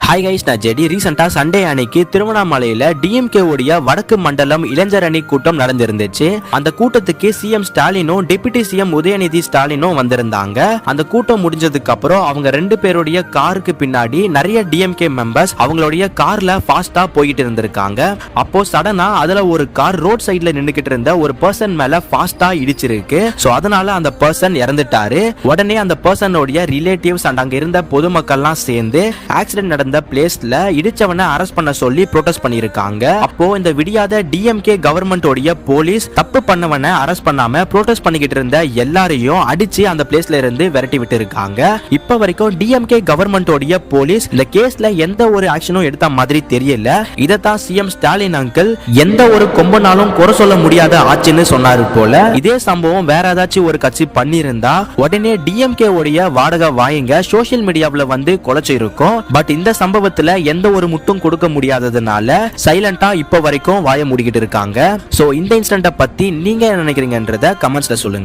Hi guys, நான் JD. ரீசெண்டா Sunday அன்னைக்கு திருவண்ணாமலையில டிஎம்கே உடைய வடக்கு மண்டலம் இளைஞர் அணி கூட்டம் நடந்திருந்துச்சு. அந்த கூட்டத்துக்கு சிஎம் ஸ்டாலினும் டெபுட்டி சிஎம் உதயநிதி ஸ்டாலினும் வந்திருந்தாங்க. அந்த கூட்டம் முடிஞ்சதுக்கு அப்புறம் அவங்க ரெண்டு பேருடைய காருக்கு பின்னாடி நிறைய டிஎம்கே மெம்பர்ஸ் அவங்களுடைய கார்ல ஃபாஸ்டா போயிட்டு இருந்திருக்காங்க. அப்போ சடனா அதுல ஒரு கார் ரோட் சைட்ல நின்னுக்கிட்டு இருந்த ஒரு பர்சன் மேல ஃபாஸ்டா இடிச்சிருக்கு. சோ அதனால அந்த பர்சன் இறந்துட்டாரு. உடனே அந்த பர்சனோட ரிலேட்டிவ்ஸ் அண்ட் அங்க இருந்த பொதுமக்கள்லாம் சேர்ந்து ஆக்சிடென்ட் நடந்த பிளேஸ்ல இடிச்சவனை அரெஸ்ட் பண்ண சொல்லி ப்ரோட்டஸ்ட் பண்ணிருக்காங்க. அப்போ இந்த விடியாத டிஎம்கே கவர்மெண்ட் உடைய போலீஸ் தப்பு பண்ணவனை அரெஸ்ட் பண்ணாம ப்ரோட்டஸ்ட் பண்ணிக்கிட்டு இருந்த எல்லாரையும் அடிச்சு அந்த பிளேஸ்ல இருந்து விரட்டி விட்டு இருக்காங்க. இப்ப வரைக்கும் டிஎம்கே கவர்மெண்ட் உடைய போலீஸ் இந்த கேஸ்ல எந்த ஒரு ஆக்ஷனும் எடுத்த மாதிரி தெரியல. இதத்தான் சிஎம் ஸ்டாலின் அங்கிள் எந்த ஒரு கொம்பனாலும் குறை சொல்ல முடியாத ஆச்சுன்னு சொன்னாரு போல. இதே சம்பவம் வேற ஏதாச்சும் ஒரு கட்சி பண்ணிருந்தா உடனே டிஎம்கே உடைய வாடகை வாயிங்க சோசியல் மீடியாவில் வந்து குலைச்சு இருக்கும். பட் இந்த சம்பவத்துல எந்த ஒரு முட்டும் கொடுக்க முடியாததுனால சைலண்டா இப்ப வரைக்கும் வாய மூடிக்கிட்டு இருக்காங்க. சோ இந்த இன்சிடென்ட்டை பத்தி நீங்க என்ன நினைக்கிறீங்கன்றத கமெண்ட்ஸ்ல சொல்லுங்க.